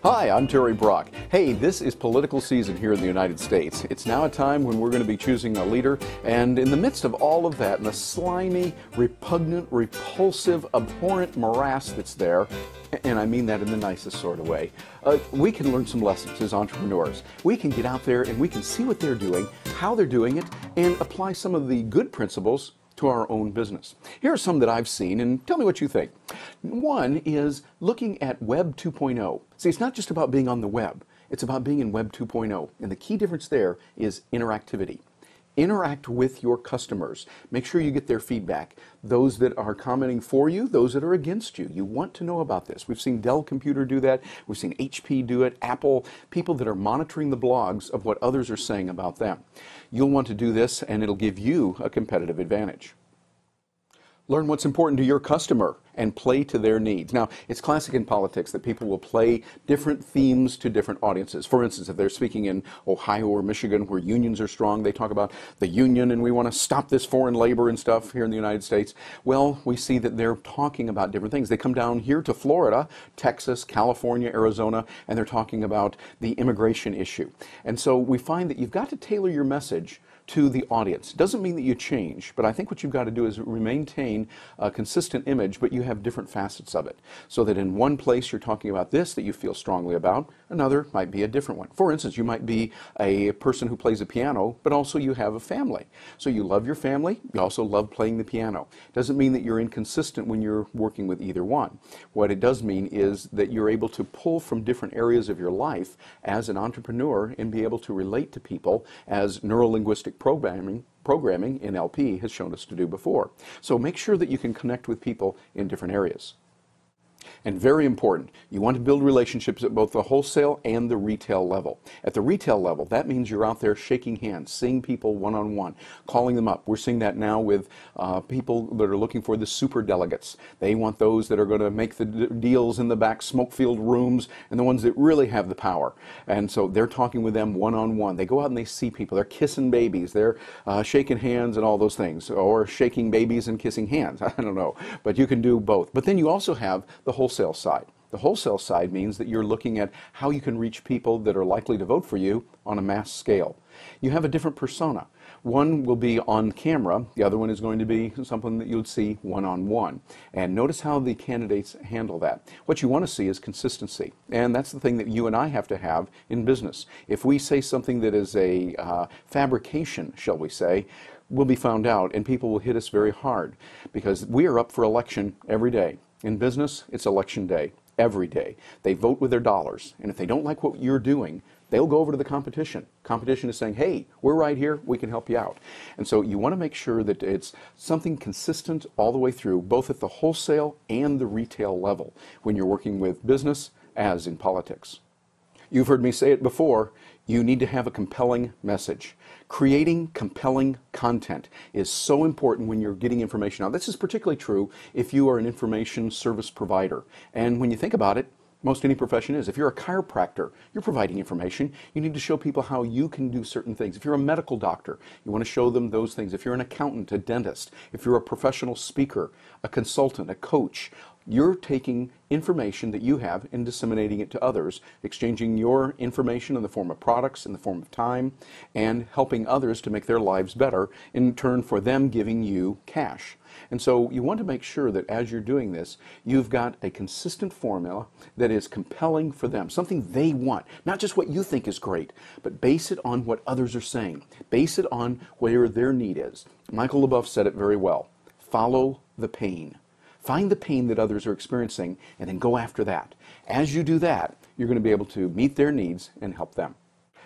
Hi, I'm Terry Brock. Hey, this is political season here in the United States. It's now a time when we're going to be choosing a leader, and in the midst of all of that, and the slimy, repugnant, repulsive, abhorrent morass that's there, and I mean that in the nicest sort of way, we can learn some lessons as entrepreneurs. We can get out there and we can see what they're doing, how they're doing it, and apply some of the good principles to our own business. Here are some that I've seen, and tell me what you think. One is looking at Web 2.0. See, it's not just about being on the web. It's about being in Web 2.0. And the key difference there is interactivity. Interact with your customers. Make sure you get their feedback. Those that are commenting for you, those that are against you. You want to know about this. We've seen Dell Computer do that. We've seen HP do it, Apple, people that are monitoring the blogs of what others are saying about them. You'll want to do this, and it'll give you a competitive advantage. Learn what's important to your customer and play to their needs. Now, it's classic in politics that people will play different themes to different audiences. For instance, if they're speaking in Ohio or Michigan where unions are strong, they talk about the union and we want to stop this foreign labor and stuff here in the United States. Well, we see that they're talking about different things. They come down here to Florida, Texas, California, Arizona, and they're talking about the immigration issue. And so we find that you've got to tailor your message to the audience. Doesn't mean that you change, but I think what you've got to do is maintain a consistent image, but you have different facets of it. So that in one place you're talking about this that you feel strongly about, another might be a different one. For instance, you might be a person who plays a piano, but also you have a family. So you love your family, you also love playing the piano. Doesn't mean that you're inconsistent when you're working with either one. What it does mean is that you're able to pull from different areas of your life as an entrepreneur and be able to relate to people as neuro-linguistic programming in NLP has shown us to do before. So make sure that you can connect with people in different areas. And very important, you want to build relationships at both the wholesale and the retail level. At the retail level, that means you're out there shaking hands, seeing people one-on-one, calling them up. We're seeing that now with people that are looking for the super delegates. They want those that are going to make the deals in the back smoke-filled rooms and the ones that really have the power. And so they're talking with them one-on-one. They go out and they see people. They're kissing babies. They're shaking hands and all those things. Or shaking babies and kissing hands. I don't know. But you can do both. But then you also have the wholesale side. The wholesale side means that you're looking at how you can reach people that are likely to vote for you on a mass scale. You have a different persona. One will be on camera, the other one is going to be something that you'll see one-on-one. And notice how the candidates handle that. What you want to see is consistency, and that's the thing that you and I have to have in business. If we say something that is a fabrication, shall we say, we'll be found out and people will hit us very hard because we are up for election every day. In business, it's election day, every day. They vote with their dollars, and if they don't like what you're doing, they'll go over to the competition. Competition is saying, hey, we're right here, we can help you out. And so you want to make sure that it's something consistent all the way through, both at the wholesale and the retail level, when you're working with business as in politics. You've heard me say it before, you need to have a compelling message. Creating compelling content is so important when you're getting information out. This is particularly true if you are an information service provider. And when you think about it, most any profession is. If you're a chiropractor, you're providing information. You need to show people how you can do certain things. If you're a medical doctor, you want to show them those things. If you're an accountant, a dentist, if you're a professional speaker, a consultant, a coach, you're taking information that you have and disseminating it to others, exchanging your information in the form of products, in the form of time, and helping others to make their lives better, in turn for them giving you cash. And so you want to make sure that as you're doing this, you've got a consistent formula that is compelling for them, something they want, not just what you think is great, but base it on what others are saying. Base it on where their need is. Michael LeBoeuf said it very well. Follow the pain. Find the pain that others are experiencing and then go after that. As you do that, you're going to be able to meet their needs and help them.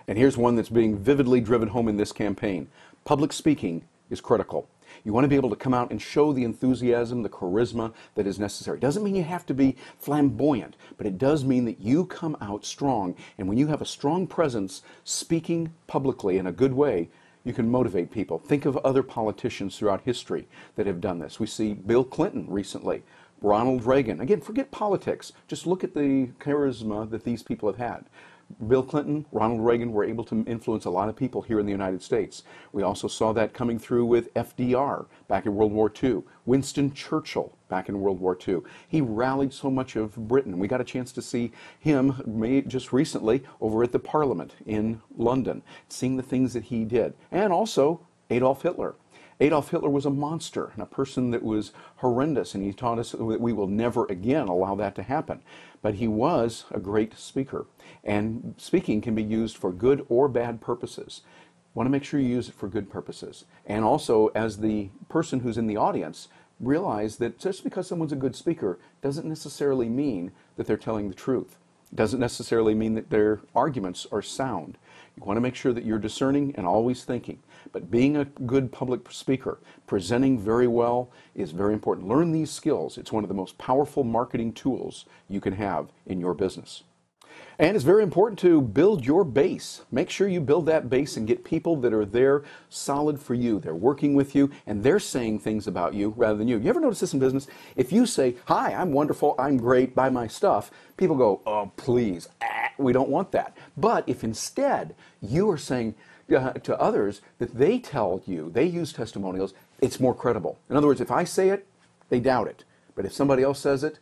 And here's one that's being vividly driven home in this campaign. Public speaking is critical. You want to be able to come out and show the enthusiasm, the charisma that is necessary. It doesn't mean you have to be flamboyant, but it does mean that you come out strong. And when you have a strong presence speaking publicly in a good way, you can motivate people. Think of other politicians throughout history that have done this. We see Bill Clinton recently, Ronald Reagan. Again, forget politics. Just look at the charisma that these people have had. Bill Clinton, Ronald Reagan were able to influence a lot of people here in the United States. We also saw that coming through with FDR back in World War II, Winston Churchill back in World War II. He rallied so much of Britain. We got a chance to see him just recently over at the Parliament in London, seeing the things that he did. And also Adolf Hitler. Adolf Hitler was a monster and a person that was horrendous, and he taught us that we will never again allow that to happen. But he was a great speaker, and speaking can be used for good or bad purposes. Want to make sure you use it for good purposes. And also, as the person who's in the audience, realize that just because someone's a good speaker doesn't necessarily mean that they're telling the truth. It doesn't necessarily mean that their arguments are sound. You want to make sure that you're discerning and always thinking. But being a good public speaker, presenting very well, is very important. Learn these skills. It's one of the most powerful marketing tools you can have in your business. And it's very important to build your base. Make sure you build that base and get people that are there solid for you. They're working with you and they're saying things about you rather than you. You ever notice this in business? If you say, "Hi, I'm wonderful, I'm great, buy my stuff," people go, "Oh, please, we don't want that." But if instead you are saying to others that they tell you, they use testimonials, it's more credible. In other words, if I say it, they doubt it. But if somebody else says it,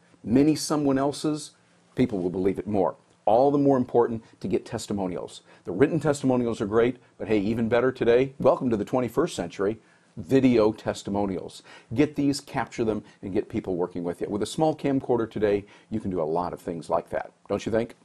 someone else's, people will believe it more. All the more important to get testimonials. The written testimonials are great, but hey, even better today, welcome to the 21st century, video testimonials. Get these, capture them, and get people working with you. With a small camcorder today, you can do a lot of things like that, don't you think?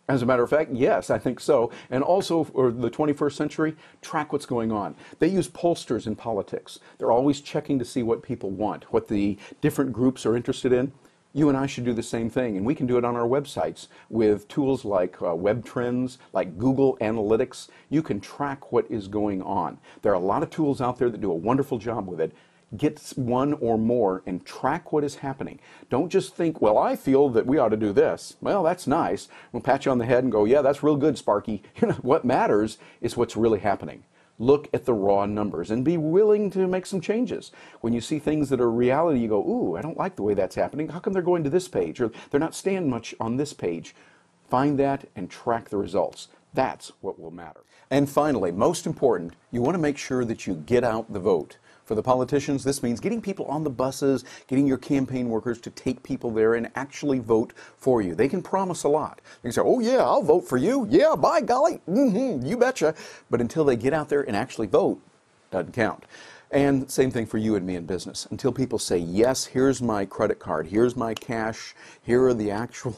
As a matter of fact, yes, I think so. And also for the 21st century, track what's going on. They use pollsters in politics. They're always checking to see what people want, what the different groups are interested in. You and I should do the same thing, and we can do it on our websites with tools like Web Trends, like Google Analytics. You can track what is going on. There are a lot of tools out there that do a wonderful job with it. Get one or more and track what is happening. Don't just think, "Well, I feel that we ought to do this." Well, that's nice. We'll pat you on the head and go, "Yeah, that's real good, Sparky." What matters is what's really happening. Look at the raw numbers and be willing to make some changes. When you see things that are reality, you go, "Ooh, I don't like the way that's happening. How come they're going to this page?" Or "They're not staying much on this page." Find that and track the results. That's what will matter. And finally, most important, you want to make sure that you get out the vote. For the politicians, this means getting people on the buses, getting your campaign workers to take people there and actually vote for you. They can promise a lot. They can say, "Oh yeah, I'll vote for you. Yeah, by golly, you betcha." But until they get out there and actually vote, doesn't count. And same thing for you and me in business. Until people say, "Yes, here's my credit card, here's my cash, here are the actual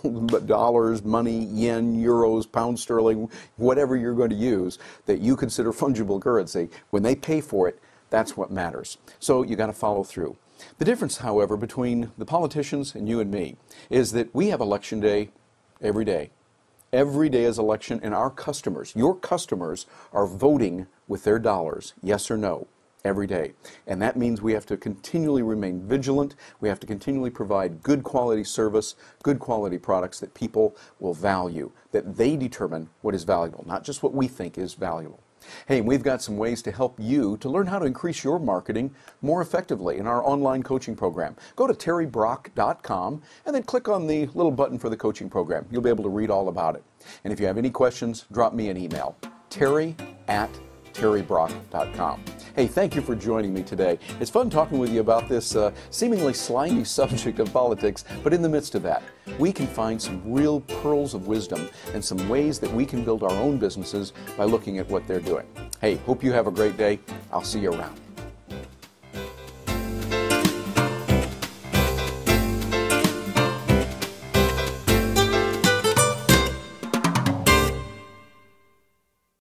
dollars, money, yen, euros, pound sterling, whatever you're going to use that you consider fungible currency," when they pay for it, that's what matters. So you got to follow through. The difference, however, between the politicians and you and me is that we have election day every day. Every day is election, and our customers, your customers, are voting with their dollars, yes or no, every day. And that means we have to continually remain vigilant. We have to continually provide good quality service, good quality products that people will value, that they determine what is valuable, not just what we think is valuable. Hey, we've got some ways to help you to learn how to increase your marketing more effectively in our online coaching program. Go to terrybrock.com and then click on the little button for the coaching program. You'll be able to read all about it. And if you have any questions, drop me an email, terry@terrybrock.com. Hey, thank you for joining me today. It's fun talking with you about this seemingly slimy subject of politics, but in the midst of that, we can find some real pearls of wisdom and some ways that we can build our own businesses by looking at what they're doing. Hey, hope you have a great day. I'll see you around.